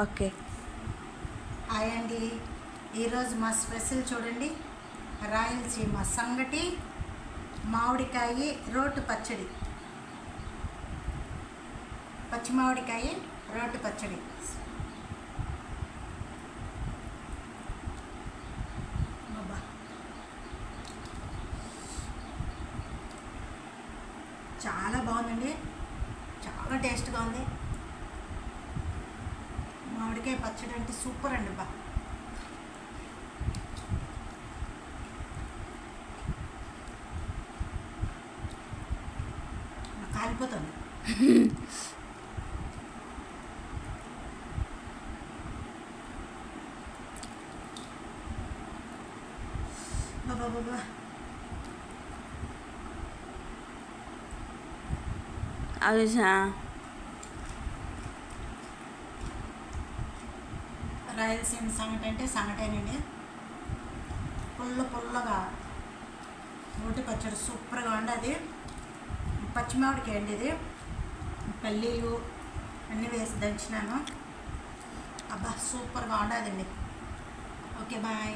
Okay. Hi అండి. ఈరోజు మా స్పెషల్ చూడండి, రాయలసీమ సంగటి మామిడికాయ రోటు పచ్చడి, పచ్చి మామిడికాయ రోటు పచ్చడి. అబ్బా, చాలా బాగుందండి, చాలా టేస్ట్గా ఉంది. మామిడికాయ పచ్చడి అంటే సూపర్ అండి. బా, కాలిపోతుంది. బాబా బాబా, అది రాయలసీమ సంగటి అంటే సంగటేనండి. పుల్లగా రోటి పచ్చడి సూపర్గా ఉండదు. పచ్చి మామిడికాయ అండి ఇది, పల్లీలు అన్నీ వేసి దంచినాను. అబ్బా, సూపర్గా ఉండదండి. Okay, bye.